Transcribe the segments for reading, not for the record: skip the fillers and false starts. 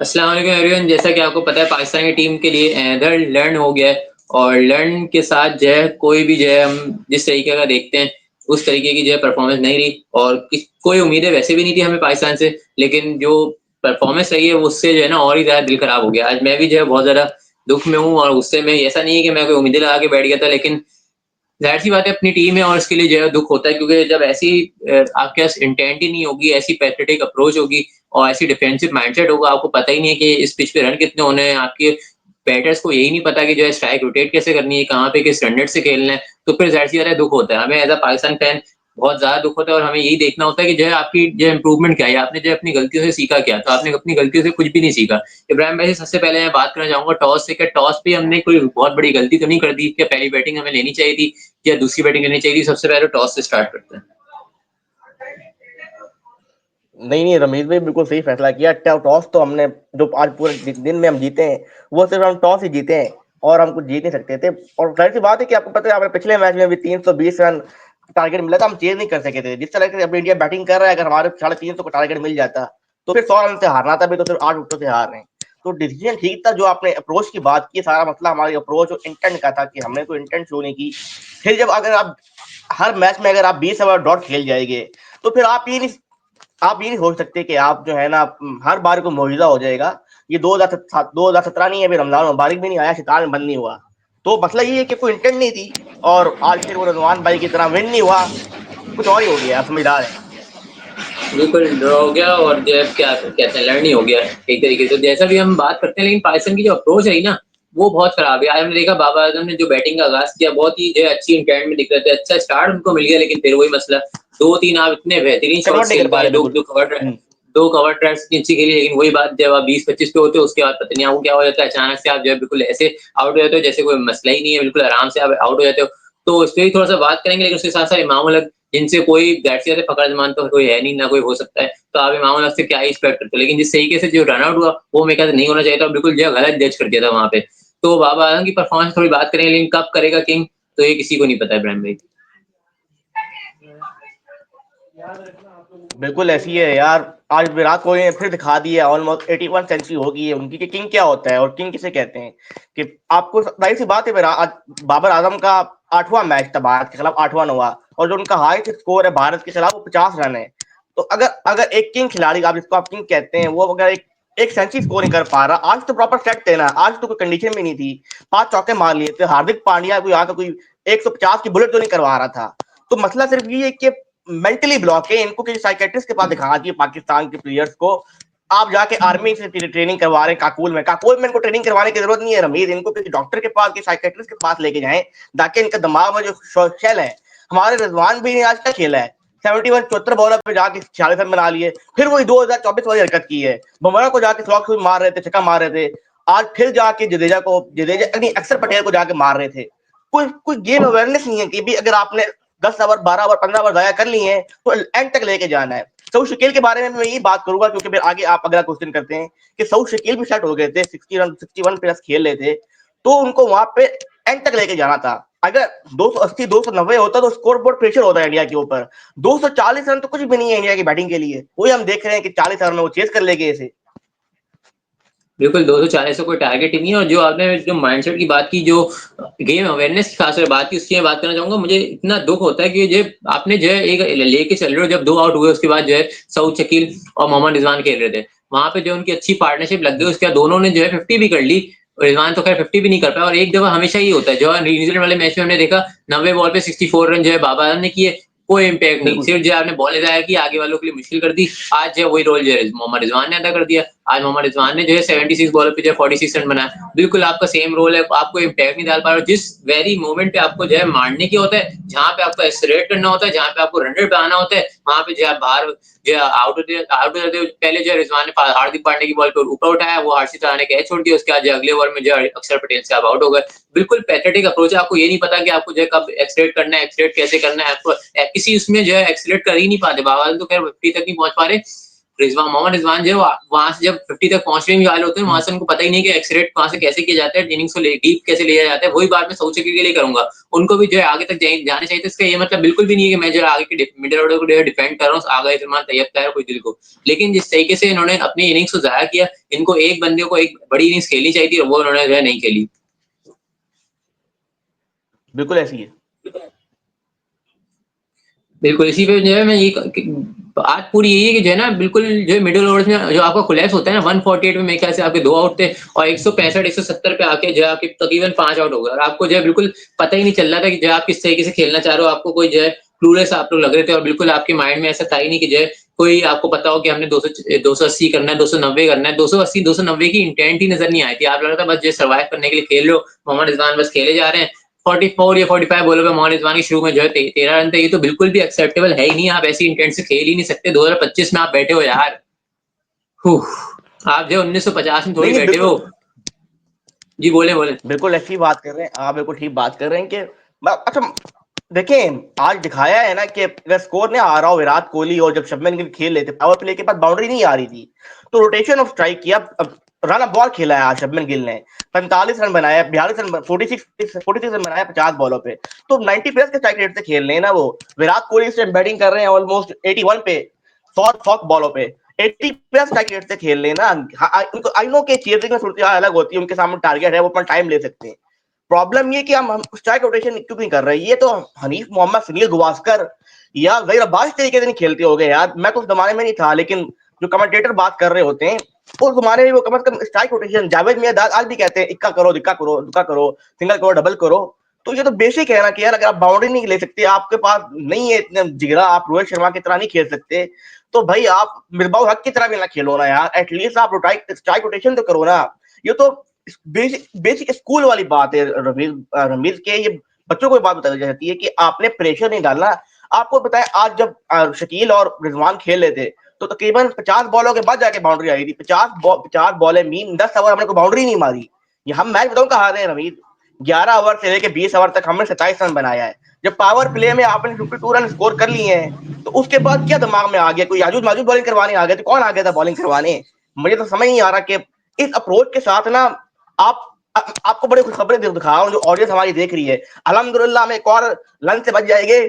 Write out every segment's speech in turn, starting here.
अस्सलाम वालेकुम एवरीवन। जैसा कि आपको पता है पाकिस्तान की टीम के लिए एंथर लर्न हो गया है और लर्न के साथ जो है कोई भी जो है हम जिस तरीके का देखते हैं उस तरीके की जो है परफॉर्मेंस नहीं रही और कोई उम्मीदें वैसे भी नहीं थी हमें पाकिस्तान से, लेकिन जो परफॉर्मेंस रही है वो उससे जो है ना और ही ज़्यादा दिल खराब हो गया। आज मैं भी जो है बहुत ज़्यादा दुःख में हूँ और गुस्से में। ऐसा नहीं है कि मैं कोई उम्मीदें लगा के बैठ गया था, लेकिन ज़ाहिर-सी बात है अपनी टीम है और इसके लिए जो है दुःख होता है, क्योंकि जब ऐसी आपके पास इंटेंट ही नहीं होगी, ऐसी पैथेटिक अप्रोच होगी और ऐसी डिफेंसिव माइंडसेट होगा, आपको पता ही नहीं है कि इस पिच पे रन कितने होने हैं, आपके बैटर्स को यही नहीं पता कि जो है स्ट्राइक रोटेट कैसे करनी है, कहाँ पे किस स्टैंडर्ड से खेलना है, तो फिर ज़ाहिर-सी बात है दुःख होता है। हमें एज़ अ पाकिस्तान फैन बहुत ज़्यादा दुःख होता है और हमें यही देखना होता है कि जो है आपकी जो इम्प्रूवमेंट क्या है, आपने जो है अपनी गलतियों से सीखा क्या? तो आपने अपनी गलतियों से कुछ भी नहीं सीखा। इब्राहिम भाई से सबसे पहले मैं बात करना चाहूँगा टॉस से, क्या टॉस पे हमने कोई बहुत बड़ी गलती तो नहीं कर दी? क्या पहली बैटिंग हमें लेनी चाहिए थी या दूसरी बैटिंग लेनी चाहिए थी? सबसे पहले टॉस से स्टार्ट करते हैं। नहीं नहीं, रमीज भाई बिल्कुल सही फैसला किया। टॉस तो हमने जो आज पूरे दिन में हम जीते हैं वो सिर्फ हम टॉस ही जीते हैं और हम कुछ जीत नहीं सकते थे। और जाहिर सी बात है कि आपको पता है हमारे पिछले मैच में भी 320 रन टारगेट मिला था, हम चेज नहीं कर सके थे। जिस तरह से अब इंडिया बैटिंग कर रहा है, अगर हमारे 350 का टारगेट मिल जाता तो फिर 100 रन से हारना था, भी तो सिर्फ 8 विकेटों से हार रहे हैं। तो डिसीजन ठीक था। जो आपने अप्रोच की बात की, सारा मसला हमारी अप्रोच और इंटेंट का था कि हमने कोई इंटेंट शो नहीं की। फिर जब अगर आप हर मैच में अगर आप 20 ओवर डॉट खेल जाएंगे तो फिर आप ये नहीं सोच सकते कि आप जो है ना हर बार को मौजूदा हो जाएगा। ये 2017 नहीं है, अभी रमजान मुबारक भी नहीं आया, शैतान में बंद नहीं हुआ। तो मतलब ये है कि कोई इंटेंट नहीं थी और आज फिर वो रजवान भाई की तरह विन नहीं हुआ, कुछ और ही हो गया। आप समझदार है। बिल्कुल ड्रॉ हो गया और जो है क्या कहते हैं लर्न ही हो गया एक तरीके से। जैसा भी हम बात करते हैं, लेकिन पाकिस्तान की जो अप्रोच है ना वो बहुत खराब है। आज हमने देखा बाबर आजम ने जो बैटिंग का आगाज किया बहुत ही जो है अच्छी इंटेंट में दिख रहे थे, अच्छा स्टार्ट उनको मिल गया, लेकिन फिर वही मसला 2-3 आप इतने बेहतरीन कन्वर्ट शॉट्स नहीं कर खेलते पा हैं, रहे दो बिल्कुल। दो दो कवर ट्रैप्स नीचे खेली, लेकिन वही बात जब आप 20-25 पे होते हो उसके बाद पता नहीं आपको क्या हो जाता है, अचानक से आप जो है बिल्कुल ऐसे आउट हो जाते हो जैसे कोई मसला ही नहीं है, बिल्कुल आराम से आप आउट हो जाते हो। तो इस पे भी थोड़ा सा बात करेंगे, लेकिन उसके साथ साथ इमाम उल हक जिनसे कोई दैट से फकड़ जमान तो कोई है नहीं, ना कोई हो सकता है, तो आप इमाम उल हक से क्या ही एक्सपेक्ट करते हो। लेकिन जिस तरीके से जो रन आउट हुआ वो मेरे ख्याल से नहीं होना चाहिए था, बिल्कुल जो है गलत जज कर दिया था वहां पे। तो बाबर आजम की परफॉर्मेंस थोड़ी बात करेंगे, लेकिन कब करेगा किंग तो ये किसी को नहीं पता इब्राहिम भाई। बिल्कुल ऐसी है यार। आज विराट कोहली ने फिर दिखा दिया, ऑलमोस्ट 81 सेंचुरी हो गई है उनकी, कि किंग क्या होता है और किंग किसे कहते हैं। कि आपको जाहिर सी बात है, बाबर आजम का 8वां मैच था भारत के खिलाफ, 8वां 9वां, और जो उनका हाईएस्ट स्कोर है भारत के खिलाफ वो 50 रन है। तो अगर अगर एक किंग खिलाड़ी, आप जिसको आप किंग कहते हैं, वो अगर एक सेंचुरी स्कोर नहीं कर पा रहा, आज तो प्रॉपर सेट थे ना, आज तो कोई कंडीशन भी नहीं थी, 5 चौके मार लिए थे। हार्दिक पांड्या कोई आकर कोई 150 की बुलेट तो नहीं करवा रहा था। तो मसला सिर्फ ये है कि मेंटली ब्लॉक है, इनको किसी साइकेट्रिस्ट के पास दिखाना चाहिए पाकिस्तान के प्लेयर्स को। आप जाके आर्मी से ट्रेनिंग करवा रहे हैं, काकुल में इनको ट्रेनिंग करवाने की जरूरत नहीं है रमीज। इनको किसी डॉक्टर के पास, किसी साइकेट्रिस्ट के पास लेके जाएं, ताकि इनका दिमाग में जो शेल है। हमारे रिजवान भी ने आज तक खेला है, 71 74 बॉलर पे जाके 46 रन बना लिए, फिर वही 2024 वाली हरकत की है। बुमराह को जाके स्लॉक मार रहे थे, छक्का मार रहे थे। आज फिर जाके जडेजा नहीं, अक्षर पटेल को जाके मार रहे थे। कोई कोई गेम अवेयरनेस नहीं है कि भी अगर आपने 10 ओवर 12 ओवर 15 ओवर जाया कर लिए हैं तो एंड तक लेके जाना है। सऊद शकील के बारे में मैं यही बात करूंगा, क्योंकि फिर आगे आप अगला क्वेश्चन करते हैं कि सऊद शकील भी सेट हो गए थे, 60 रन 61 प्लस खेल रहे थे, तो उनको वहां पे एंड तक लेके जाना था। अगर 280 290 होता तो स्कोर बोर्ड प्रेशर होता है इंडिया के ऊपर। 240 रन तो कुछ भी नहीं है इंडिया की बैटिंग के लिए। वही हम देख रहे हैं कि 40 रन में वो चेस कर लेंगे इसे। बिल्कुल 240 का कोई टारगेट ही नहीं है। और जो आपने जो माइंडसेट की बात की, जो गेम अवेयरनेस की खास बात की, उसकी मैं बात करना चाहूंगा। मुझे इतना दुख होता है कि जो आपने जो है एक लेके चल रहे हो, जब 2 आउट हुए उसके बाद जो है सऊद शकील और मोहम्मद रिजवान खेल रहे थे, वहां पे जो उनकी अच्छी पार्टनरशिप लग गई, उसके बाद दोनों ने जो है 50 भी कर ली। रिजवान तो खैर 50 भी नहीं कर पाया, और एक दफा हमेशा ही होता है जो न्यूजीलैंड वाले मैच में हमने देखा 90 बॉल पे 64 रन जो है बाबर आजम ने किए, कोई इम्पैक्ट नहीं, बिल्कुल। सिर्फ जो है आपने बॉल जाया की आगे वालों के लिए मुश्किल कर दी। आज जो है वही रोल जो है मोहम्मद रिजवान ने अदा कर दिया। आज मोहम्मद रिजवान ने जो है 76 बॉल पे जो है 46 रन बनाया। बिल्कुल आपका सेम रोल है, आपको इम्पैक्ट नहीं डाल पा रहे हो। जिस वेरी मोमेंट पे आपको जो है मारने की होता है, जहां पे आपको एक्सलरेट करना होता है, जहां पे आपको रन रेट बनाना होता है, वहां पे जो है बाहर जो है आउट हो जाते हो। पहले जो है रिजवान ने हार्दिक पांड्या की बॉल पर ऊपर उठाया, वो हर्षित राणा ने कैच छोड़ दिया, उसके बाद जो अगले ओवर में जो है अक्षर पटेल से आप आउट हो गए। बिल्कुल पैथेटिक अप्रोच है। आपको ये नहीं पता कि आपको जो है कब एक्सलेट करना है, एक्सलेट कैसे करना है, आपको किसी उसमें जो है एक्सलेट कर ही नहीं पाते। बाबा तो खैर 50 तक नहीं पहुंच पा रहे, मोहम्मद रिजवान जो वहां से जब 50 तक पहुंचने भी वाले होते हैं, वहां से उनको पता ही नहीं कि एक्सलेरेट वहां से कैसे किया जाता है, इनिंग्स को डीप कैसे लिया जाता है। वही बात मैं सऊदी के लिए करूंगा, उनको भी जो है आगे तक जाने चाहिए। तो इसका ये मतलब बिल्कुल भी नहीं है कि मैं जो आगे की मिडिल ऑर्डर को डिफेंड कर रहा हूँ आगे सलमान तैयब ताहिर कोई दिल को, लेकिन जिस तरीके से इन्होंने अपनी इनिंग्स को जाया किया, इनको एक बंदे को एक बड़ी इनिंग्स खेलनी चाहिए थी और वो उन्होंने जो है नहीं खेली। बिल्कुल ऐसी है। बिल्कुल, इसी पे जो है मैं ये बात पूरी यही है कि जो है ना बिल्कुल जो है मिडल ओवर्स में जो आपका कोलैप्स होता है ना 148 में मेरे ख्याल से आपके 2 आउट थे और 165 170 पे आके जो है आपके तकरीबन 5 आउट हो गए और आपको जो है बिल्कुल पता ही नहीं चल रहा था कि जो है आप किस तरीके से खेलना चाह रहे हो। आपको कोई जो है क्लूलेस आप लोग लग रहे थे और बिल्कुल आपके माइंड में ऐसा था ही नहीं कि जो है कोई आपको पता हो कि हमने 280 करना है, 290 करना है। 280 290 की इंटेंट ही नजर नहीं आई थी। आप लग रहा था बस जो सर्वाइव करने के लिए खेल रहे हो। मोहम्मद रिजवान बस खेले जा रहे हैं। 44 या 45 बॉलों पे मोहम्मद रिजवान की शुरू में जो है 13 रन थे। ये तो बिल्कुल भी एक्सेप्टेबल है ही नहीं। आप ऐसी इंटेंट से खेल ही नहीं सकते। 2025 में आप बैठे हो यार। आप जो 1950 में थोड़ी नहीं, बैठे हो। बिल्कुल जी बोले बोले। बिल्कुल ऐसी बात कर रहे हैं आप, बिल्कुल ठीक बात कर रहे हैं कि अच्छा देखें, आज दिखाया है ना कि अगर स्कोर नहीं आ रहा हो, विराट कोहली और जब शुभमन गिल खेल लेते, पावर प्ले के बाद बाउंड्री नहीं आ रही थी तो रोटेशन ऑफ स्ट्राइक किया, रन बॉल खेला है आज शुभमन गिल ने, 45 रन बनाया, 42 रन, 46 रन बनाया 50 बॉलों पे। तो 90 प्लस के स्ट्राइक रेट से खेल रहे हैं ना वो। विराट कोहली इस टाइम बैटिंग कर रहे हैं ऑलमोस्ट 81 पे, 100 बॉलों पे, 80 प्लस स्ट्राइक रेट से खेल रहे हैं ना। उनको आई नो के चेजिंग में सूरत अलग होती है, उनके सामने टारगेट है, वो अपना टाइम ले सकते हैं। प्रॉब्लम ये कि हम स्ट्राइक रोटेशन क्यों नहीं कर रहे। ये तो हनीफ मोहम्मद, सुनील गावस्कर या जहीर अब्बास तरीके से नहीं खेलते हो गए यार। मैं तो उस जमाने में नहीं था, लेकिन जो कमेंटेटर बात कर रहे होते हैं उस जमाने में वो कम से कम स्ट्राइक रोटेशन, जावेद मियां आज भी कहते हैं इक्का करो, दिक्का करो, दुक्का करो, सिंगल करो, डबल करो। तो ये तो बेसिक है ना कि यार अगर आप बाउंड्री नहीं ले सकते, आपके पास नहीं है इतना जिगरा, आप रोहित शर्मा की तरह नहीं खेल सकते, तो भाई आप मिसबाह हक की तरह भी ना खेलो ना यार। एटलीस्ट आप स्ट्राइक रोटेशन तो करो ना। ये तो बेसिक बेसिक स्कूल वाली बात है रमीज के। ये बच्चों को बात बताई जाती है कि आपने प्रेशर नहीं डालना। आपको बताएं, आज जब शकील और रिजवान खेल रहे थे तो तकरीबन 50 बॉलों के बाद जाके बाउंड्री आई थी। 50 बॉलें मीन 10 ओवर हमने को बाउंड्री नहीं मारी। ये हम मैच बताऊं कहा रहे हैं रमीज, 11 ओवर से लेकर 20 ओवर तक हमने 27 रन बनाया है। जब पावर प्ले में आपने 52 रन स्कोर कर लिए हैं तो उसके बाद क्या दिमाग में आ गया, कोई याजूज माजूज बॉलिंग करवाने आ गया तो कौन आ गया था बॉलिंग करवाने। मुझे तो समझ नहीं आ रहा कि इस अप्रोच के साथ ना आप आपको बड़ी खुशखबरी दिखा रहा हूँ जो ऑडियंस हमारी देख रही है। अल्हम्दुलिल्लाह में एक और लंच से बच जाएंगे।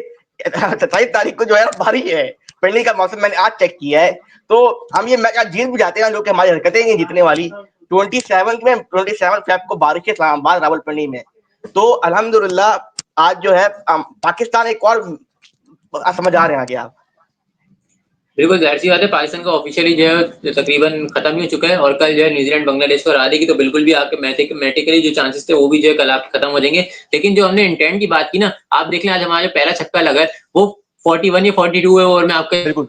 27 तारीख को जो है बारी है, पहले का मौसम मैंने आज चेक किया है। तो हम ये मैच आज जीत भी जाते हैं, जो कि हमारी हरकतें ही जीतने वाली। 27 को बारिश है इस्लामाबाद रावलपिंडी में। तो अल्हम्दुलिल्लाह आज जो है पाकिस्तान एक और समझ आ रहे हैं आगे आप। बिल्कुल जाहिर सी बात है। पाकिस्तान का ऑफिशियली जो है तकरीबन खत्म ही हो चुका है और कल जो है न्यूजीलैंड बांग्लादेश को हरा देगी तो बिल्कुल भी आपके मैथमेटिकली जो चांसेस थे वो भी जो है कल आपके खत्म हो जाएंगे। लेकिन जो हमने इंटेंट की बात की ना, आप देख लें आज हमारा जो पहला छक्का लगा है वो 41 या 42 ओवर में आपका बिल्कुल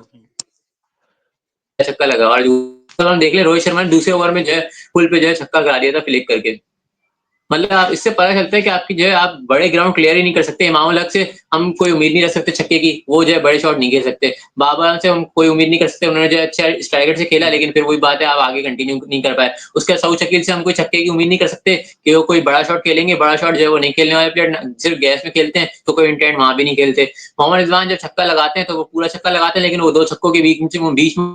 छक्का लगा। और हम देख ले रोहित शर्मा ने दूसरे ओवर में जो है फुल पे जो है छक्का करा दिया था फ्लिक करके। मतलब आप इससे पता चलता है कि आपकी जो है आप बड़े ग्राउंड क्लियर ही नहीं कर सकते। इमाम उल हक से हम कोई उम्मीद नहीं रख सकते छक्के की, वो जो है बड़े शॉट नहीं खेल सकते। बाबर से हम कोई उम्मीद नहीं कर सकते, उन्होंने जो है अच्छा स्ट्राइकर से खेला लेकिन फिर वही बात है आप आगे कंटिन्यू नहीं कर पाए। उसके सऊद शकील से हम कोई छक्के की उम्मीद नहीं कर सकते कि वो कोई बड़ा शॉट खेलेंगे। बड़ा शॉट जो है वो नहीं खेलने वाले प्लेयर, सिर्फ गैस में खेलते हैं तो कोई इंटेंट वहां भी नहीं खेलते। मोहम्मद रिजवान जब छक्का लगाते हैं तो वो पूरा छक्का लगाते हैं, लेकिन वो 2 छक्कों के बीच में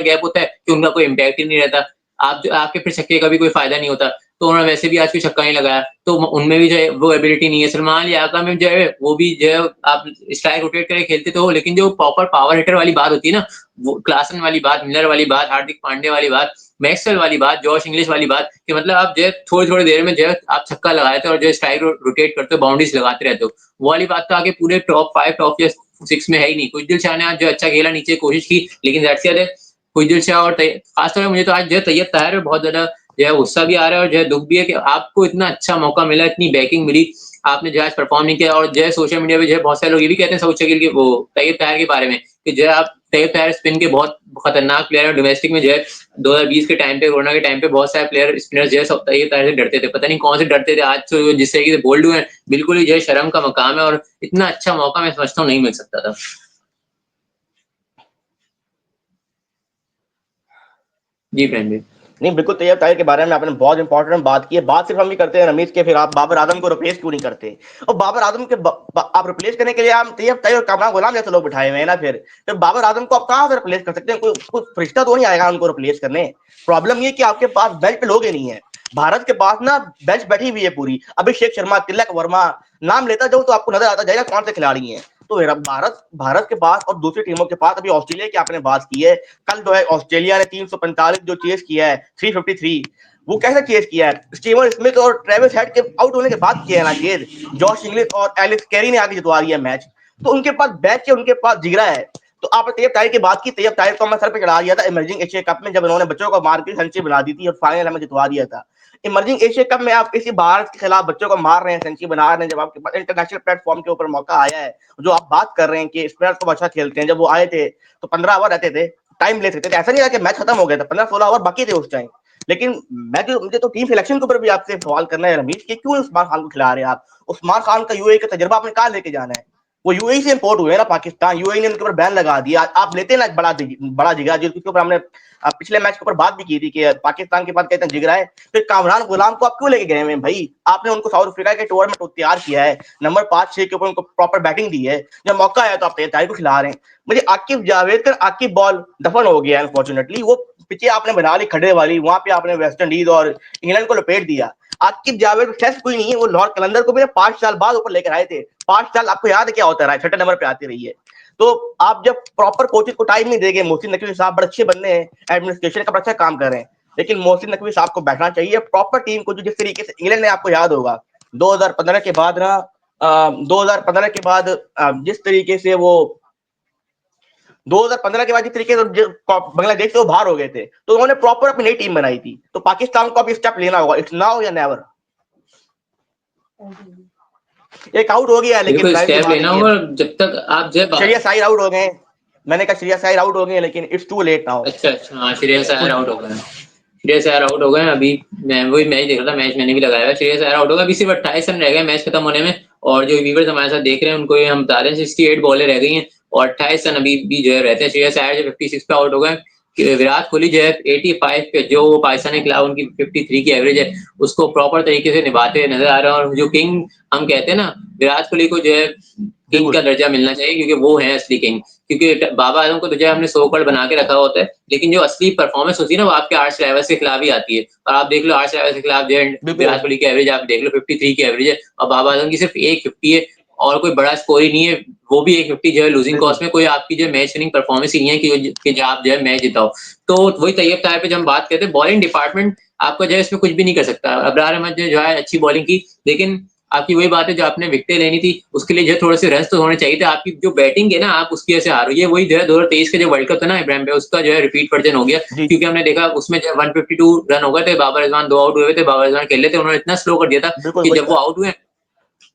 गैप होता है कि उनका कोई इम्पैक्ट ही नहीं रहता। आप जो आपके फिर छक्के का भी कोई फायदा नहीं होता। तो उन्होंने वैसे भी आज कोई छक्का नहीं लगाया, तो उनमें भी जो है वो एबिलिटी नहीं है। सलमान अली याका में जो है वो भी जो है आप स्ट्राइक रोटेट करके खेलते तो हो, लेकिन जो प्रॉपर पावर हिटर वाली बात होती है ना, वो क्लासन वाली बात, मिलर वाली बात, हार्दिक पांड्या वाली बात, मैक्सवेल वाली बात, जॉश इंग्लिश वाली बात कि मतलब आप जो है थोड़ी-थोड़ी देर में जो है आप छक्का लगाते हो और जो है स्ट्राइक रोटेट करते हो, बाउंड्रीज लगाते रहते हो। वो वाली बात तो आगे पूरे टॉप 5 टॉप 6 में है ही नहीं। कुछ दिल शाह ने आज जो अच्छा खेला, नीचे कोशिश की, लेकिन दैट्स इट है। कुछ दिल शाह और खासतौर पे मुझे तो आज जो है तैयब ताहिर पे बहुत ज्यादा जो है गुस्सा भी आ रहा है और जो है दुख भी है कि आपको इतना अच्छा मौका मिला, इतनी बैकिंग मिली, आपने जो है परफॉर्म नहीं किया। और जो है सोशल मीडिया पे जो है बहुत सारे लोग ये भी कहते हैं सऊद शकील के वो तैयब ताहिर के बारे में कि जो है आप तैयब ताहिर स्पिन के बहुत खतरनाक प्लेयर है। डोमेस्टिक में जो है 2020 के टाइम पे, कोरोना के टाइम पे बहुत सारे प्लेयर स्पिनर्स जो है सब तैयब ताहिर से डरते थे। पता नहीं कौन से डरते थे, आज तो जिस तरीके से बोल्ड हुए हैं बिल्कुल ही जो है शर्म का मकाम है। और इतना अच्छा मौका मैं समझता हूँ नहीं मिल सकता था। जी फ्रेंड। नहीं, बिल्कुल तैयब ताहिर के बारे में आपने बहुत इंपॉर्टेंट बात की है। बात सिर्फ हम ही करते हैं रमीज के, फिर आप बाबर आजम को रिप्लेस क्यों नहीं करते? और बाबर आजम के आप रिप्लेस करने के लिए आप तैयब ताहिर और कामरान गुलाम जैसे लोग बिठाए हुए हैं ना, फिर बाबर आजम को आप कहाँ से रिप्लेस कर सकते हैं? कोई फरिश्ता तो नहीं आएगा उनको रिप्लेस करने। प्रॉब्लम ये कि आपके पास बेंच पे लोग ही नहीं है। भारत के पास ना बेंच बैठी हुई है पूरी, अभिषेक शर्मा, तिलक वर्मा, नाम लेता जाऊं तो आपको नजर आता जाएगा कौन से खिलाड़ी हैं। तो भारत भारत के पास और दूसरी टीमों के पास, अभी ऑस्ट्रेलिया की आपने बात की है, कल जो है ऑस्ट्रेलिया ने 345 जो चेस किया है, 353, वो कैसे चेस किया है? स्टीवन स्मिथ और ट्रेविस हेड के आउट होने के बाद किया है ना चेस। जॉश इंग्लिश और एलिस कैरी ने आगे जितवा दिया मैच। तो उनके पास बैच है, उनके पास जिगरा है। तो आपने तैयब ताहिर की बात की, तैयब ताहिर को मैं सर पे चढ़ा दिया था इमर्जिंग एशिया कप में, जब उन्होंने बच्चों को मार के सेंचुरी बना दी थी और फाइनल हमें जितवा दिया था। इमर्जिंग एशिया कप में आप किसी भारत के खिलाफ बच्चों को मार रहे हैं, सेंचुरी बना रहे हैं, जब आपके पास इंटरनेशनल प्लेटफॉर्म के ऊपर मौका आया है। जो आप बात कर रहे हैं कि स्पिनर्स तो अच्छा खेलते हैं, जब वो आए थे तो 15 ओवर रहते थे, टाइम ले सकते थे, ऐसा नहीं था कि मैच खत्म हो गया था, 15-16 ओवर बाकी थे उस टाइम। लेकिन मुझे तो टीम सिलेक्शन के ऊपर भी आपसे सवाल करना है रमीश, कि क्यों उस्मान खान को खिला रहे हैं आप? उस्मान खान का यूएई का तजर्बा आपने कहाँ लेके जाना है? वो यूएई से इंपोर्ट हुए ना पाकिस्तान, यूएई ने उनके ऊपर बैन लगा दिया। आप लेते ना बड़ा जिगरा, जिसके ऊपर हमने पिछले मैच के ऊपर बात भी की थी कि पाकिस्तान के पास कहते हैं जिगरा है। फिर कामरान गुलाम को आप क्यों लेके गए हैं भाई? आपने उनको साउथ अफ्रीका के टूर में तैयार किया है, नंबर 5-6 के ऊपर उनको प्रॉपर बैटिंग दी है, जब मौका आया तो आप तैयारी को खिला रहे हैं। मुझे आकिब जावेद का आकिब बॉल दफन हो गया अनफॉर्चुनेटली। वो पिचे आपने बना ली खड़े वाली, वहां पे आपने वेस्ट इंडीज और इंग्लैंड को लपेट दिया। आकिब जावेद टेस्ट कोई नहीं है, वो लॉर्ड कलंदर को भी 5 साल बाद ऊपर लेकर आए थे। 5 साल आपको याद है क्या होता रहा है? 6 नंबर पे आती रही है। तो आप जब प्रॉपर कोचेज को टाइम नहीं देंगे, मोहसिन नकवी साहब बड़े अच्छे बंदे हैं, एडमिनिस्ट्रेशन का बड़ा अच्छा काम कर रहे हैं, लेकिन मोहसिन नकवी साहब को बैठना चाहिए प्रॉपर टीम को, जो जिस तरीके से इंग्लैंड ने, आपको याद होगा 2015 के बाद ना, 2015 के बाद जिस तरीके से वो 2015 के बाद जिस तरीके से बांग्लादेश से वो बाहर हो गए थे, तो उन्होंने प्रॉपर अपनी नई टीम बनाई थी। तो पाकिस्तान को अभी स्टेप लेना होगा, इट्स नाउ या नेवर। एक आउट हो गया है, लेकिन बिल्कुल जाहिर सी स्टेप बात है लेना कि होगा, और जब तक आप जो श्रेया साइर आउट हो गए। मैंने कहा श्रेया साइर आउट हो गए, लेकिन इट्स टू लेट नाउ। अच्छा हाँ, श्रेयस अय्यर कुछ आउट हो गए हैं। श्रेयस अय्यर आउट हो गए हैं अभी। मैं वही मैच देख रहा था, मैच मैंने भी लगाया है। श्रेयस अय्यर आउट हो गए, अभी सिर्फ 28 रन रह गए मैच खत्म होने में। और जो व्यूवर्स हमारे साथ देख रहे हैं उनको ये हम बता रहे हैं 68 बॉलें रह गई हैं और 28 रन अभी भी जो है रहते हैं। श्रेयस अय्यर जो 56 पे आउट हो गए। विराट कोहली जो है 85 पे, जो पाकिस्तान के खिलाफ उनकी 53 की एवरेज है, उसको प्रॉपर तरीके से निभाते हुए नजर आ रहे हैं। और जो किंग हम कहते हैं ना, विराट कोहली को जो है किंग का बिल्कुल दर्जा मिलना चाहिए, क्योंकि वो है असली किंग। क्योंकि बाबा आजम को तो जो है हमने सो कॉल्ड बना के रखा होता है, लेकिन जो असली परफॉर्मेंस होती है ना, वो आपके आर्च राइवल्स के खिलाफ ही आती है। और आप देख लो आर्च राइवल्स के खिलाफ जो है बिल्कुल विराट कोहली की एवरेज आप देख लो 53 की एवरेज है, और बाबा आजम की सिर्फ एक 50 है। और कोई बड़ा स्कोर ही नहीं है, वो भी एक 50 जो है लूजिंग बिल्कुल कॉस्ट में। कोई आपकी जो मैच विनिंग परफॉर्मेंस ही नहीं है कि जो आप जो है मैच जिताओ। तो वही तैयब ताहिर पे जब हम बात करते हैं, बॉलिंग डिपार्टमेंट आपका जो है इसमें कुछ भी नहीं कर सकता। अबरार अहमद जो है अच्छी बॉलिंग की, लेकिन आपकी वही बात है, जो आपने विकेटें लेनी थी उसके लिए जो थोड़े से रन्स तो होने चाहिए थे। आपकी जो बैटिंग है ना, आप उसकी वजह से हार हुई है। वही जो है 2023 का जो वर्ल्ड कप था ना इब्राहिम भाई, उसका जो है रिपीट वर्जन हो गया। जी क्योंकि हमने देखा उसमें जो 152 रन हो गए थे, बाबर रिजवान 2 आउट हुए थे, बाबर रिजवान खेल रहे थे, उन्होंने इतना स्लो कर दिया था बिल्कुल कि वही जब वो था। आउट हुए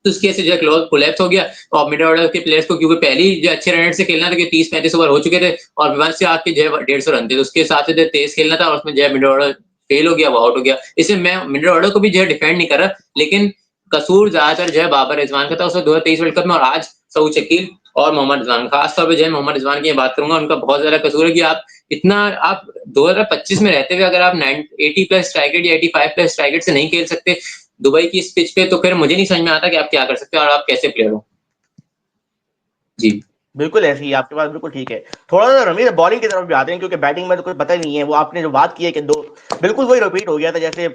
तो उसकी वजह से जो है क्लोज कोलैप्स हो गया। और मिडिल ऑर्डर के प्लेयर्स को, क्योंकि पहले ही जो अच्छे रन से खेलना था कि 30-35 ओवर हो चुके थे और वन से आके जो है 150 रन थे, तो उसके हिसाब से जो तेज खेलना था, और उसमें जो है मिडिल ऑर्डर फेल हो गया, वो आउट हो गया। इसलिए मैं मिडिल ऑर्डर को भी जो है डिफेंड नहीं कर रहा, लेकिन कसूर ज्यादातर जो है बाबर रिजवान का था उसमें 2023 वर्ल्ड कप में, और आज सऊद शकील और मोहम्मद रिजवान, खासतौर पर जो है मोहम्मद रिजवान की बात करूंगा, उनका बहुत ज्यादा कसूर है कि आप इतना आप 2025 में रहते हुए अगर आप 80 प्लस स्ट्राइक रेट या 85 प्लस स्ट्राइक रेट से नहीं खेल सकते दुबई की इस पिच पे, तो फिर मुझे नहीं समझ में आता कि आप क्या कर सकते हो और आप कैसे प्लेयर हो। जी बिल्कुल ऐसी ही आपके पास बिल्कुल ठीक है। थोड़ा सा रमीज बॉलिंग की तरफ भी आते हैं, क्योंकि बैटिंग में तो कुछ पता ही नहीं है। वो आपने जो बात की है कि दो, बिल्कुल वही रिपीट हो गया था जैसे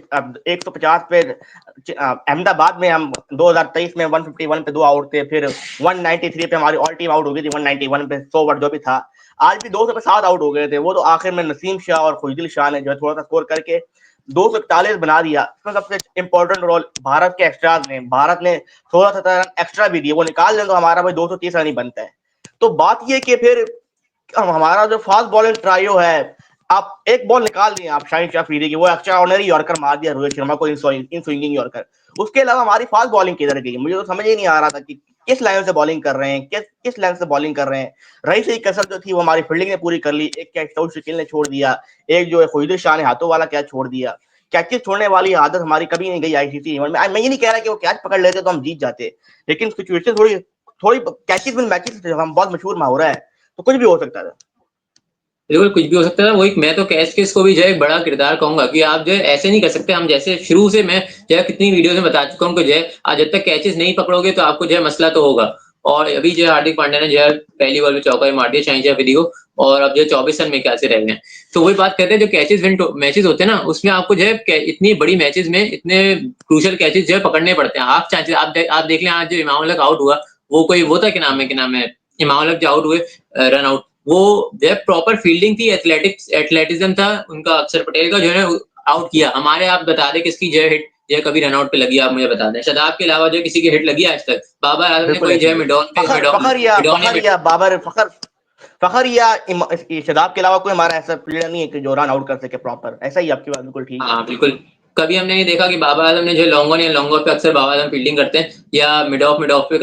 150 पे अहमदाबाद में हम 2023 में 151 पे 2 आउट थे, फिर 193 पे हमारी ऑल टीम आउट हो गई थी, 191 पे 100 ओवर जो भी था। आज भी 200 पे 7 आउट हो गए थे। वो तो आखिर में नसीम शाह और खुशदिल शाह ने जो है थोड़ा सा स्कोर करके 241 बना दिया। इसमें सबसे इंपॉर्टेंट रोल भारत के एक्स्ट्राज ने, भारत ने 16-17 रन एक्स्ट्रा भी दिए, वो निकाल दें तो हमारा भाई 230 रन ही बनता है। तो बात ये कि फिर हमारा जो फास्ट बॉलिंग ट्रायो है, आप एक बॉल निकाल दिए आप शाहिन शाह अफरीदी की, वो एक्स्ट्रा ऑर्डिनरी यॉर्कर मार दिया रोहित शर्मा को, इन स्विंगिंग यॉर्कर। उसके अलावा हमारी फास्ट बॉलिंग किधर गई? मुझे तो समझ ही नहीं आ रहा था कि किस लाइन से बॉलिंग कर रहे हैं, किस लाइन से बॉलिंग कर रहे हैं। रही सही कसर जो थी वो हमारी फील्डिंग ने पूरी कर ली। एक कैच सऊद शकील ने छोड़ दिया, एक जो है खुशदिल शाह ने हाथों वाला कैच छोड़ दिया। कैचेस छोड़ने वाली आदत हमारी कभी नहीं गई आईसीसी इवेंट में। मैं ये नहीं कह रहा कि वो कैच पकड़ लेते तो हम जीत जाते, लेकिन सिचुएशन थोड़ी थोड़ी कैचेस विन मैचेस हम बहुत मशहूर मुहावरा है, तो कुछ भी हो सकता था। बिल्कुल कुछ भी हो सकता है। वही मैं तो कैच किस को भी जो है एक बड़ा किरदार कहूँगा कि आप जो है ऐसे नहीं कर सकते। हम जैसे शुरू से मैं जो है कितनी वीडियोज़ में बता चुका हूँ कि जो है जब तक कैचेज़ नहीं पकड़ोगे तो आपको जो है मसला तो होगा। और अभी जो है हार्दिक पांड्या ने जो है पहली बॉल पे चौका भी मार दिया शाहिन अफरीदी को और अब जो है 24 रन मेरे ख्याल से रह गए हैं। तो वही बात करते हैं जो कैचेज़ विन मैचेज़ होते हैं ना उसमें आपको जो है इतनी बड़ी मैचेज़ में इतने क्रूशियल कैचेज़ जो है पकड़ने पड़ते हैं। हाफ चांसेज़ आप देख लें आज जो इमाम उल हक आउट हुआ, वो कोई वो था क्या नाम है इमाम उल हक जो आउट हुए रन आउट वो जो है प्रॉपर फील्डिंग थी, एथलेटिज्म था उनका अक्षर पटेल का जो है आउट किया। हमारे आप बता दें किसकी जो है हिट जो है कभी रन आउट पे लगी आप मुझे बता दें। शादाब के अलावा जो है किसी की हिट लगी आज तक? बाबर आजम ने बिल्कुल कोई जो ऐसी है है। मिडॉन पे फखर मिडॉन फखर या मिडॉन या फखर या बाबर फखर या शदाब के अलावा कोई हमारा ऐसा प्लेयर नहीं है कि जो रन आउट कर सके प्रॉपर। ऐसा ही आपकी बात बिल्कुल ठीक है। हाँ, बिल्कुल। कभी हमने ये देखा कि बाबर आजम ने जो है लॉन्ग ऑन पे अक्सर बाबर आजम फील्डिंग करते हैं या मिड ऑन पे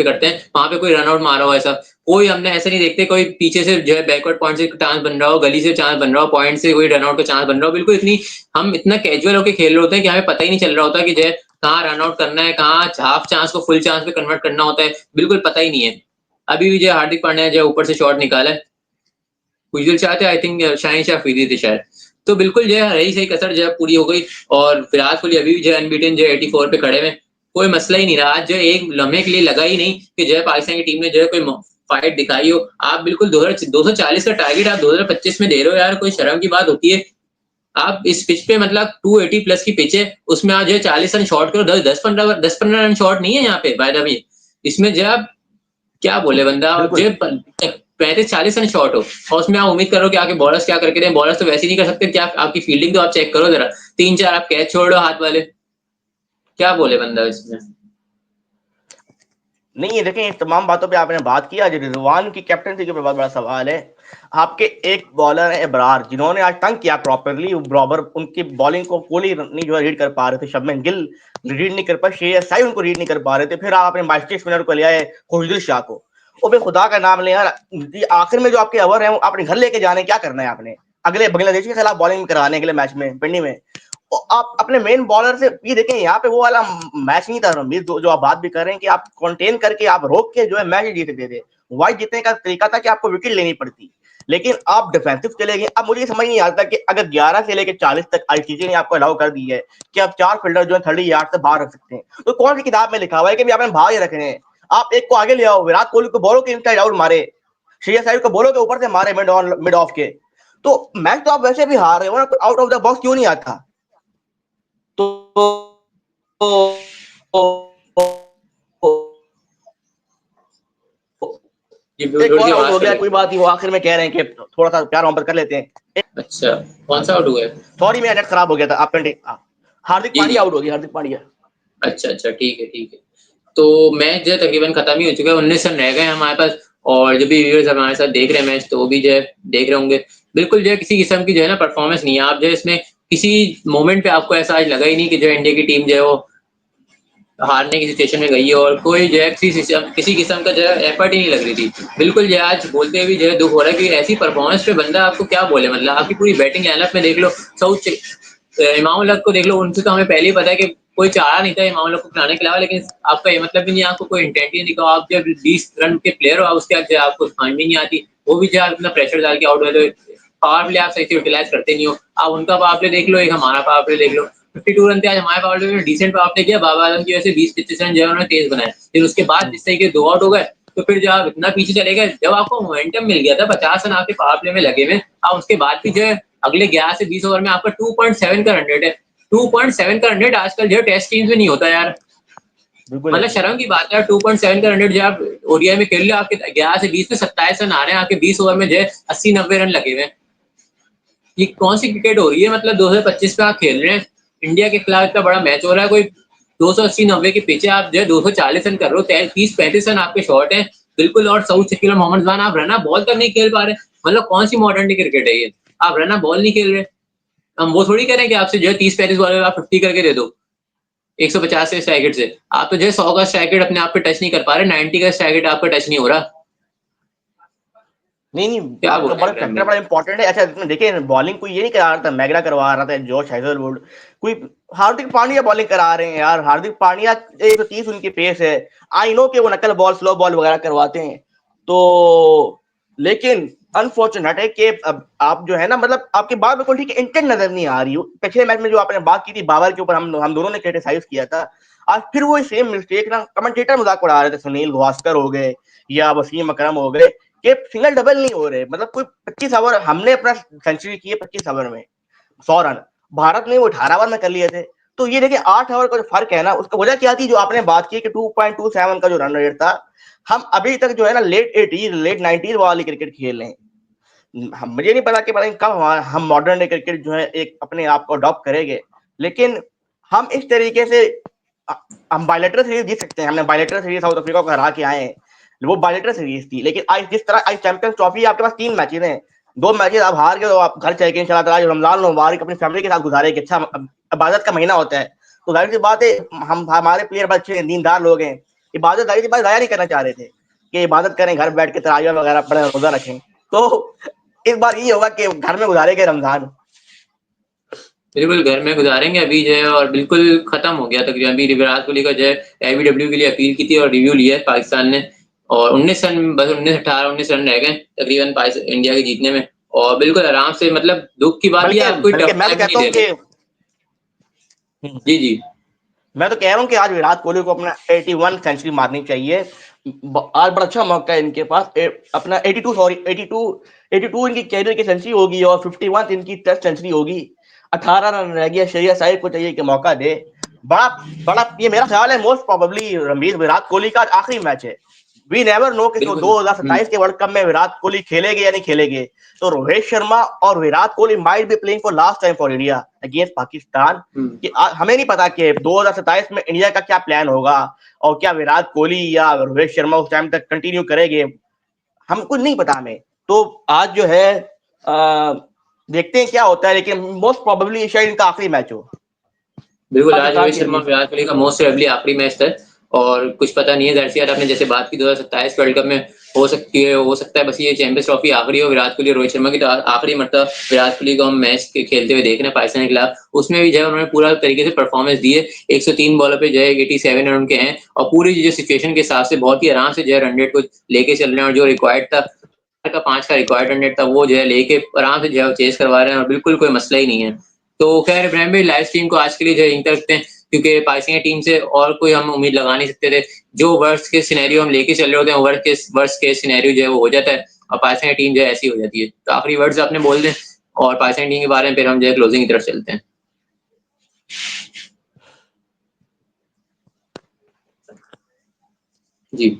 करते हैं, वहाँ पे कोई रन आउट मारा हो ऐसा। कोई हमने ऐसे नहीं देखते कोई पीछे से जो है बैकवर्ड पॉइंट से चांस बन रहा हो, गली से चांस बन रहा हो, पॉइंट से कोई रन आउट का चांस बन रहा हो। बिल्कुल हम इतना कैजुअल होके खेल रहे होते हैं कि हमें पता ही नहीं चल रहा होता कि जो है कहाँ रन आउट करना है, कहाँ हाफ चांस को फुल चांस में कन्वर्ट करना होता है, बिल्कुल पता ही नहीं है। अभी भी जो है हार्दिक पांड्या ने जो है ऊपर से शॉट निकाला है, गुजरात शाह थे आई थिंक शाहिन शाह अफरीदी थे शायद। तो बिल्कुल जो है रही सही कसर जो है पूरी हो गई और विराट कोहली अभी भी जो है अनबीटन जो है 84 पे खड़े हुए हैं। कोई मसला ही नहीं रहा। आज जो है एक लम्हे के लिए लगा ही नहीं कि जो है पाकिस्तान की टीम ने जो है कोई फाइट दिखाई हो। आप बिल्कुल 240 का टारगेट आप 2025 में दे रहे हो यार, कोई शर्म की बात होती है? आप इस पिच पे मतलब 280 प्लस की पिच है, उसमें आज जो है 40 रन शॉट करो। 10-15 रन शॉट नहीं है यहाँ पे बाय द वे। इसमें जो आप क्या बोले बंदा बिल्कुल जो 35-40 रन शॉट हो और उसमें आप उम्मीद करो कि आगे बॉलर्स क्या करके दें। बॉलर्स तो वैसे ही नहीं कर सकते। क्या आपकी फील्डिंग तो आप चेक करो जरा, 3-4 आप कैच छोड़ दो हाथ वाले। क्या बोले बंदा इसमें? नहीं है। देखें, इन तमाम बातों पे आपने बात किया। जो रिजवान की कैप्टनसी के ऊपर बहुत बड़ा सवाल है। आपके एक बॉलर है इब्रार, जिन्होंने आज तंग किया प्रॉपरली। बराबर उनकी बॉलिंग को कोहली नहीं जो है रीड कर पा रहे थे, शबमन गिल रीड नहीं कर पा, श्रेयस अय्यर उनको रीड नहीं कर पा रहे थे। फिर आप अपने मास्टर स्पिनर को ले आए खुशदिल शाह को। ओ बे खुदा का नाम ले यार, आखिर में जो आपके ओवर है वो अपने घर लेके जाने, क्या करना है आपने अगले बांग्लादेश के खिलाफ बॉलिंग कराने अगले मैच में पिंडी में? आप अपने मेन बॉलर से ये देखें, यहाँ पे वो वाला मैच नहीं था रणबीर, जो आप बात भी कर रहे हैं कि आप कंटेन करके आप रोक के जो है मैच जीतते थे। वाइड जीतने का तरीका था कि आपको विकेट लेनी पड़ती, लेकिन आप डिफेंसिव चले गए। अब मुझे समझ नहीं आता कि अगर 11 से लेकर 40 तक आईसीसी ने आपको अलाउ कर दी है कि आप 4 फील्डर जो है 30 यार्ड से बाहर रख सकते हैं, तो कौन सी किताब में लिखा हुआ है कि आपने बाहर रख रहे हैं? आप एक को आगे ले आओ, विराट कोहली को बोलो कि इनसाइड आउट मारे, श्रेयस अय्यर को बोलो कि ऊपर से मारे मिड ऑफ के। तो मैच तो आप वैसे भी हार रहे हो ना, आउट ऑफ द बॉक्स क्यों नहीं आता? तो ये एक थोड़ी सी और आउट आवाज हो कट गया, गई। कोई बात नहीं, वो आखिर में कह रहे हैं कि थोड़ा सा प्यार मोहब्बत कर लेते हैं। अच्छा, कौन सा आउट हुआ है? सॉरी मेरा नेट खराब हो गया था। आप हार्दिक जी जी। पांड्या आउट हो गया, हार्दिक पांड्या। अच्छा अच्छा, ठीक है ठीक है। तो मैच जो है तकरीबन खत्म ही हो चुका है। 19 रन रह गए हैं हमारे पास और जब भी व्यूअर्स हमारे साथ देख रहे हैं मैच तो वो भी जो है देख रहे होंगे। बिल्कुल जो है किसी किस्म की जो है ना परफॉर्मेंस नहीं है। आप जो है इसमें किसी मोमेंट पे आपको ऐसा आज लगा ही नहीं कि जो इंडिया की टीम जो है वो हारने की सिचुएशन में गई है और कोई जो है किसी किस्म का जो है एफर्ट ही नहीं लग रही थी। बिल्कुल जो है आज बोलते हुए जो है दुख हो रहा है कि ऐसी परफॉर्मेंस पे बंदा आपको क्या बोले। मतलब आपकी पूरी बैटिंग लाइनअप में देख लो, साउथ इमाम उल हक को देख लो, उनसे तो हमें पहले ही पता है कि कोई चारा नहीं था इमाम उल हक को खिलाने के अलावा। लेकिन आपका ये मतलब भी नहीं, आपको कोई इंटेंट ही नहीं दिखा। आप जब 20 रन के प्लेयर हो आप उसके बाद आपको समझ में नहीं आती, वो भी जो है इतना प्रेशर डाल के आउट हुए तो पावर प्ले आप सही से यूटिलाइज करते नहीं हो। आप उनका पावर प्ले देख लो, एक हमारा पावर प्ले देख लो। 52 रन थे आज हमारे पावर प्ले में, डिसेंट पावर प्ले किया। बाबर आजम की वजह से 20-25 रन जो है उन्होंने तेज बनाए। फिर उसके बाद जिस तरीके 2 आउट हो गए तो फिर जब आप इतना पीछे चले गए, जब आपको मोमेंटम मिल गया था 50 रन आपके पावर प्ले में लगे हुए, आप उसके बाद भी जो है अगले 11 से 20 ओवर में आपका 2.7 का रन रेट है। 2.7 का रन रेट आजकल जो है टेस्ट टीम में नहीं होता यार। बिल्कुल मतलब ऐसी है। शर्म की बात है। 2.7 का रन रेट जो आप ओडीआई में खेल रहे हो, आपके 11 से 20 में 27 रन आ रहे हैं, आपके 20 ओवर में जो है 80-90 रन लगे हुए हैं। ये कौन सी क्रिकेट हो रही है? मतलब 2025 में आप खेल रहे हैं, इंडिया के खिलाफ इतना बड़ा मैच हो रहा है, कोई 280-90 के पीछे आप जो है 240 रन कर रहे हो, 30-35 रन आपके शॉट हैं बिल्कुल। और साउथ शकील और मोहम्मद खान आप रना बॉल तक नहीं खेल पा रहे। मतलब कौन सी मॉडर्न डे क्रिकेट है ये? आप रना बॉल नहीं खेल रहे। हम वो थोड़ी कह रहे हैं कि आपसे जो है 30-35 बॉल में आप 50 करके दे दो 150 से स्ट्राइक रेट से। आप तो जो है 100 का स्ट्राइक रेट अपने आप पे टच नहीं कर पा रहे, 90 का स्ट्राइक रेट आपका टच नहीं हो रहा। नहीं नहीं, क्या आपका बोले बड़ा इमरान फैक्टर भाई? बड़ा इंपॉर्टेंट है। अच्छा इसमें देखिए, बॉलिंग कोई ये नहीं करा रहा था, मैगरा करवा रहा था, जॉश हेजलवुड, कोई हार्दिक पांड्या बॉलिंग करा रहे हैं यार। हार्दिक पांड्या 130 उनकी पेस है। आई नो कि वो नकल बॉल, स्लो बॉल वगैरह करवाते हैं, तो लेकिन अनफॉर्चुनेट है कि अब आप जो है ना, मतलब आपकी बात बिल्कुल ठीक है, इंटेंट नजर नहीं आ रही। पिछले मैच में जो आपने बात की थी बाबर के ऊपर, हम दोनों ने क्रिटिसाइज किया था, आज फिर वो सेम मिस्टेक ना कमेंटेटर मजाक उड़ा रहे थे, सुनील गावस्कर हो गए या वसीम अकरम हो गए, कि सिंगल डबल नहीं हो रहे। मतलब कोई 25 ओवर हमने अपना सेंचुरी की है 25 ओवर में 100 रन, भारत ने वो 18 ओवर में कर लिए थे। तो ये देखिए 8 ओवर का जो फर्क है ना, उसका वजह क्या थी, जो आपने बात की कि 2.27 का जो रन रेट था। हम अभी तक जो है ना लेट 80 लेट 90 वाली क्रिकेट खेल रहे हैं। मुझे नहीं पता कि पता नहीं कब हम मॉडर्न डे क्रिकेट जो है एक अपने आप को अडॉप्ट करेंगे, लेकिन हम इस तरीके से हम बायलेटरल सीरीज जीत सकते हैं। हमने बायलेटरल सीरीज साउथ अफ्रीका को हरा के आए हैं, वो बायलेटरल सीरीज थी। लेकिन आज जिस तरह आज चैंपियंस ट्रॉफी आपके पास 3 मैचेस हैं, 2 मैचेस आप हार गए तो आप घर चले गए, चला था रमजान मुबारक अपनी फैमिली के साथ गुजारे, अच्छा इबादत का महीना होता है, तो जाहिर सी बात है हम हमारे प्लेयर अच्छे दीनदार लोग हैं, इबादत जाहिर सी बात जाया नहीं करना चाह रहे थे कि इबादत करें, घर बैठ के तरावियां वगैरह पढ़ें, रोजा रखें। तो इस बार ये होगा कि घर में गुजारेंगे रमजान। बिल्कुल घर में गुजारेंगे अभी जो है, और बिल्कुल खत्म हो गया तकरीबन। अभी विराट कोहली का जो है एलबीडब्ल्यू के लिए अपील की थी और रिव्यू लिया है पाकिस्तान ने, और 19 रन, बस 19 रन रह गए तकरीबन इंडिया के जीतने में, और बिल्कुल आराम से, मतलब दुख की बात बल्कि यह कोई बल्कि टफ मैं तो मैच नहीं कहता हूँ दे कि रहे। जी जी। मैं तो कह रहा हूँ कि आज विराट कोहली को अपना 81 सेंचुरी मारनी चाहिए। आज बड़ा अच्छा मौका है इनके पास, अपना 82, सॉरी 82 इनकी कैरियर की सेंचुरी होगी और 51 इनकी टेस्ट सेंचुरी होगी। 18 रन रह गया, श्रेया साहिर को चाहिए कि मौका दे। बड़ा बड़ा ये मेरा ख्याल है, मोस्ट प्रोबेबली रणबीर विराट कोहली का आखिरी मैच है। वी नेवर नो कि बिल्कुल। 2027 के वर्ल्ड कप में विराट कोहली खेलेंगे या नहीं खेलेंगे। तो रोहित शर्मा और Virat Kohli might be playing for last time for India against Pakistan. कि हमें नहीं पता कि 2027 में इंडिया का क्या प्लान होगा, और क्या विराट कोहली या रोहित शर्मा उस टाइम तक कंटिन्यू करेंगे, हम कुछ नहीं पता हमें। तो आज जो है देखते हैं क्या होता है, लेकिन मोस्ट प्रोबेबली शायद इनका आखिरी मैच हो बिल्कुल, आज पाकिस्तान रोहित के शर्मा और अगेंस्ट। विराट कोहली का मोस्ट प्रोबेबली आखिरी मैच था, और कुछ पता नहीं है। ज़ाहिर-सी बात, आपने जैसे बात की 2027 वर्ल्ड कप में हो सकती है, हो सकता है बस ये चैंपियंस ट्रॉफी आखिरी हो विराट कोहली और रोहित शर्मा की, तो आखिरी मरतबा विराट कोहली को हम मैच खेलते हुए देख रहे हैं पाकिस्तान के खिलाफ। उसमें भी जो है उन्होंने पूरा तरीके से परफॉर्मेंस दी है। 103 बॉलों पे जो है 87 रन उनके हैं, और पूरी जो सिचुएशन के हिसाब से बहुत ही आराम से जो है रन रेट को लेके चल रहे हैं, और जो रिक्वायर्ड था का 5 का रिक्वायर्ड रन रेट था, वो जो है लेके आराम से जो है चेस करवा रहे हैं, और बिल्कुल कोई मसला ही नहीं है। तो खैर इब्राहिम भाई, लाइव स्ट्रीम को आज के लिए जो है यहीं तक रखते हैं, क्योंकि पाकिस्तान की टीम से और कोई हम उम्मीद लगा नहीं सकते थे। जो वर्स्ट केस सिनेरियो हम लेके चल रहे होते हैं, वर्स्ट केस सिनेरियो जो है वो हो जाता है, और पाकिस्तान की टीम जो है ऐसी हो जाती है। तो आखिरी वर्ड्स आपने बोल दें, और पाकिस्तान टीम के बारे में फिर हम जो है क्लोजिंग की तरफ चलते हैं। जी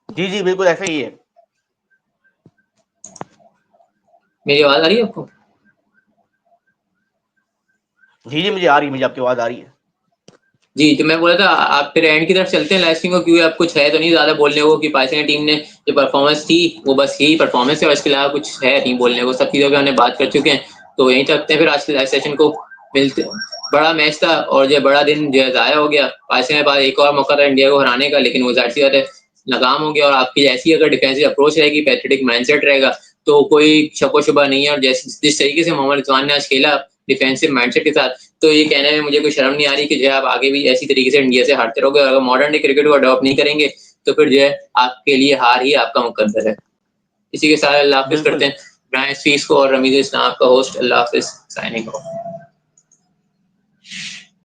जी जी बिल्कुल ऐसे ही है। मेरी आवाज आ रही है आपको? जी जी मुझे आ रही है, मुझे आपकी आवाज आ रही है। जी, तो मैं बोला था आप फिर एंड की तरफ चलते हैं लाइव स्ट्रीम को, क्योंकि अब कुछ है तो नहीं ज़्यादा बोलने को, कि पाकिस्तान की टीम ने जो परफॉर्मेंस थी वो बस यही परफॉर्मेंस है, और इसके अलावा कुछ है नहीं बोलने को, सब चीज़ों पे हमने बात कर चुके हैं। तो यहीं तक रखते हैं फिर आज के लाइव सेशन को। मिलते, बड़ा मैच था और जो बड़ा दिन जो है ज़ाया हो गया। पाकिस्तान के पास एक और मौका था इंडिया को हराने का, लेकिन वो ज़ाहिर सी बात है नाकाम हो गया। और आपकी ऐसी अगर डिफेंसिव अप्रोच रहेगी, पैथेटिक माइंडसेट रहेगा, तो कोई शको-शुबा नहीं है। और जिस तरीके से मोहम्मद रिजवान ने आज खेला डिफेंसिव माइंडसेट के साथ, तो ये कहने में मुझे कोई शर्म नहीं आ रही कि जो है आप आगे भी ऐसी तरीके से इंडिया से हारते रहोगे, और अगर मॉडर्न डे क्रिकेट को अडॉप्ट नहीं करेंगे, तो फिर जो है आपके लिए हार ही आपका मुकद्दर है। इसी के साथ अल्लाह हाफ़िज़ करते बिल्कुल। हैं। ब्रायन स्पीस को और रमीज़ इस्लाम आपका होस्ट, अल्लाह हाफ़िज़, साइनिंग ऑफ।